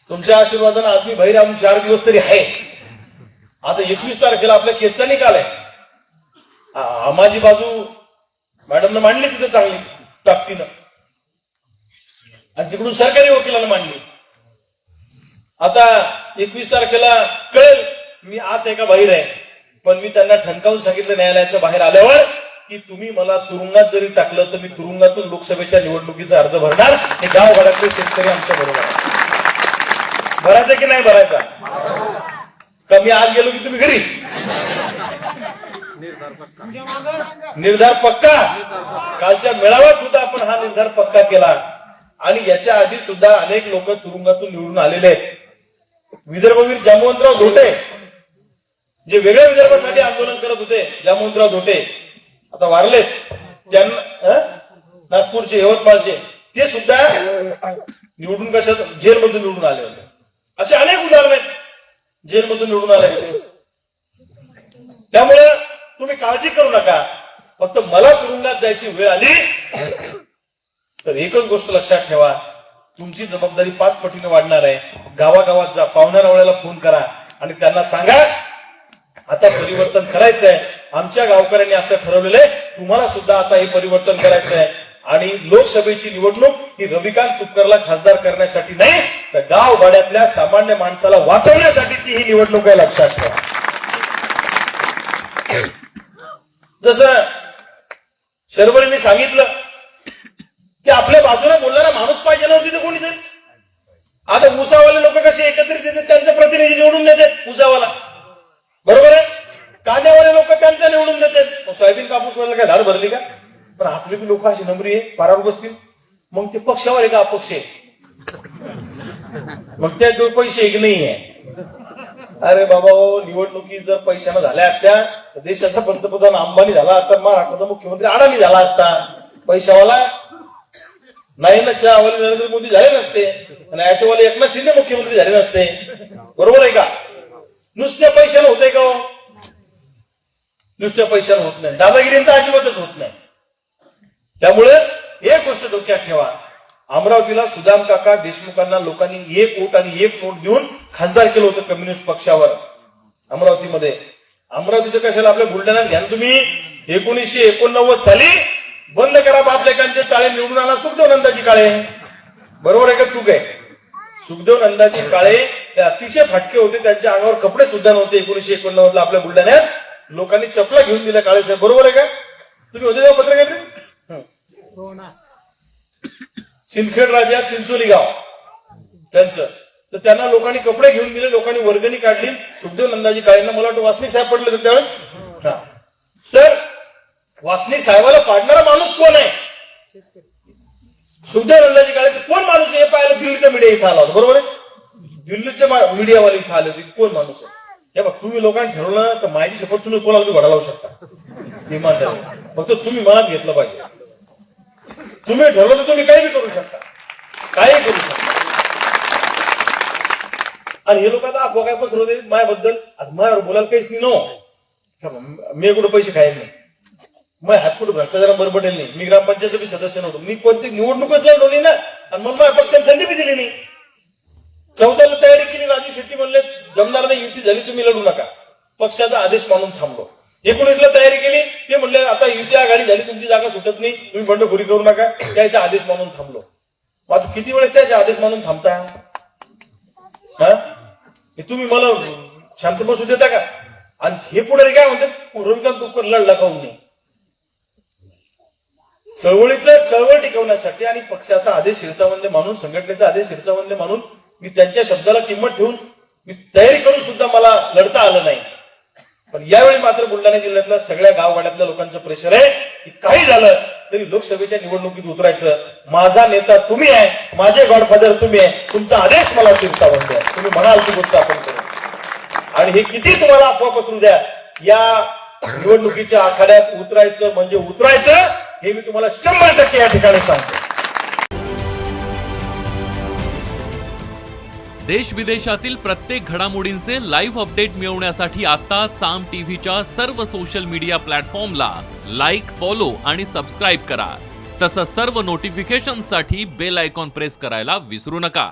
तुमच्या आशीर्वादाने आज मी बाहेर अजून 4 दिवस तरी आहे. आता 21 तारखेला आपल्या केसचा निकाल आहे. माझी बाजू मॅडमनं मांडली तिथं चांगली ताकदीनं, आणि तिकडून सरकारी वकिलानं मांडली. आता 21 तारखेला कळेल मी आत आहे का बाहेर आहे. पण मी त्यांना ठणकावून सांगितलं न्यायालयाच्या बाहेर आल्यावर की तुम्ही मला तुरुंगात जरी टाकलं तर मी तुरुंगातून लोकसभेच्या निवडणुकीचा अर्ज भरणार. हे गावगाड्यातले शेतकरी आमच्या बरोबर आहे. भरायचा की नाही भरायचा? का मी आज गेलो की तुम्ही घरी? निर्धार पक्का. कालच्या मेळाव्यात सुद्धा आपण हा निर्धार पक्का केला. आणि याच्या आधी सुद्धा अनेक लोक तुरुंगातून निवडून आलेले आहेत. विदर्भवीर जामवंतराव धोटे जे वेगळ्या विदर्भासाठी आंदोलन करत होते, जामवंतराव धोटे आता वारलेत. त्यांना नागपूरचे, यवतमाळचे, ते सुद्धा निवडून कशात जेलमधून निवडून आले होते. असे अनेक उदाहरण आहेत जेलमधून निवडून आले. त्यामुळे तुम्ही काळजी करू नका. फक्त मला तुरुंगात जायची वेळ आली तर एकच गोष्ट लक्षात ठेवा, तुमची जबाबदारी 5 पटीने वाढणार आहे. गावागावात जा, पाहुण्यारावळ्याला फोन करा आणि त्यांना सांगा आता परिवर्तन करायचं आहे. आमच्या गावकऱ्यांनी असं ठरवलेलं आहे, तुम्हाला सुद्धा आता हे परिवर्तन करायचं आहे. आणि लोकसभेची निवडणूक ही रविकांत तुपकरला खासदार करण्यासाठी नाही, तर गावगाड्यातल्या सामान्य माणसाला वाचवण्यासाठी ती ही निवडणूक आहे, लक्षात ठेवा. जसं शर्वरींनी सांगितलं की आपल्या बाजूने बोलणारा माणूस पाहिजे नव्हती तर कोणी तरी. आता ऊसावाले लोक कसे एकत्रित येतात, त्यांचे प्रतिनिधी निवडून देतात ऊसावाला, बरोबर आहे. कांद्यावाले लोक त्यांचा निवडून देतात. सोयाबीन कापूस वाला काय धाड भरली का? पण आपली बी लोक अशी नंबरी आहे, पारावर बसतील. मग ते पक्षावर आहे का अपक्ष आहे? मग त्या जो पैसे एक नाही आहे. अरे बाबा हो, निवडणुकी जर पैशानं झाल्या असत्या तर देशाचा पंतप्रधान अंबानी झाला असता, महाराष्ट्राचा मुख्यमंत्री अडाणी झाला असता. पैशावाला नाही ना, चहावाले नरेंद्र मोदी झाले नसते आणि ऍटोवाले एकनाथ शिंदे मुख्यमंत्री झाले नसते, बरोबर आहे का? नुसत्या पैशानं होते का? नुसत्या पैशानं होत नाही. दादागिरींचा अजिबातच होत नाही. त्यामुळे एक गोष्ट डोक्यात ठेवा, अमरावतीला सुदाम काका देशमुखांना लोकांनी 1 वोट आणि 1 नोट देऊन खासदार केलं होतं कम्युनिस्ट पक्षावर अमरावतीमध्ये. अमरावतीचं कशाला आपल्या बुलढाण्यात घ्या तुम्ही. 1989 साली बंद करा बापलेकांचे चाळे, निवडून आला सुखदेव नंदाजी काळे, बरोबर आहे का? चूक आहे. सुखदेव नंदाजी काळे हे अतिशय फाटके होते, त्यांच्या अंगावर कपडे सुद्धा नव्हते. 1989 आपल्या बुलढाण्यात लोकांनी चपला घेऊन दिल्या काळे साहेब, बरोबर आहे का? तुम्ही होते तेव्हा पत्रकार? सिंदखेड राजा चिंचोली गाव त्यांचं, तर त्यांना लोकांनी कपडे घेऊन दिले, लोकांनी वर्गणी काढली. सुखदेव नंदाजी काळेंना मला वाटतं वासनिक साहेब पडले होते त्यावेळेस. तर वासनिक साहेबाला पाडणारा माणूस कोण आहे? सुखदेव नंदाजी काळे. कोण माणूस आहे हे पाहायला दिल्लीचा मीडिया इथं आला होता, बरोबर आहे. दिल्लीच्या मीडियावाले इथं आले होते, कोण माणूस आहे हे बघ. तुम्ही लोकांनी ठरवलं तर माझी शपथ तुम्ही कोणाला घोडा लावू शकता इमानदारी. फक्त तुम्ही मनात घेतलं पाहिजे. तुम्ही ठरवलं तर तुम्ही काही करू शकता, काही करू शकता. आणि हे लोक आता अफवा काय पसरवते माझ्याबद्दल. आता माझ्यावर बोलायला काहीच नाही नो. मी कुठे पैसे खायला नाही, मग हात कुठे भ्रष्टाचार बरबडेल नाही. मी ग्रामपंचायत बी सदस्य नव्हतो, मी कोणती निवडणूकच लढवली ना, आणि मग माझ्या पक्षाने संधी बी दिली नाही. 14 ला तयारी केली, राजू शेट्टी म्हणले जमणार नाही, युती झाली तुम्ही लढू नका. पक्षाचा आदेश मानून थांबलो. 19 ला तयारी केली, ते म्हणले आता युती आघाडी झाली, तुमची जागा सुटत नाही, तुम्ही बंडखोरी करू नका. त्याचा आदेश मानून थांबलो. आता किती वेळेस त्याचा आदेश मानून थांबता? तुम्ही मला शांत बसू देता का? आणि हे पुढे काय म्हणतात, रविकांत तुपकर लढला काहून नाही? चळवळ टिकवण्यासाठी आणि पक्षाचा आदेश शिरसावंदे मानून, संघटनेचा आदेश शिरसावंदे मानून मी त्यांच्या शब्दाला किंमत ठेवून मी तयारी करून सुद्धा मला लढता आलं नाही. पण यावेळी मात्र बुलढाणा जिल्ह्यातल्या सगळ्या गावगाड्यातल्या लोकांचं प्रेशर आहे की काही झालं तरी लोकसभेच्या निवडणुकीत उतरायचं. माझा नेता तुम्ही आहे, माझे गॉडफादर तुम्ही आहे, तुमचा आदेश मला शिरसावंदे आहे. तुम्ही म्हणाल ती गोष्ट आपण करू. आणि हे किती तुम्हाला अफवा पसरू द्या, या निवडणुकीच्या आखाड्यात उतरायचं म्हणजे उतरायचं, हे मी तुम्हाला 100% या ठिकाणी सांगतो. देश विदेशातील प्रत्येक घडामोडींचे लाईव्ह अपडेट मिळवण्यासाठी आता साम टीव्हीच्या सर्व सोशल मीडिया प्लॅटफॉर्मला लाईक, फॉलो आणि सबस्क्राईब करा. तसंच सर्व नोटिफिकेशनसाठी बेल आयकॉन प्रेस करायला विसरू नका.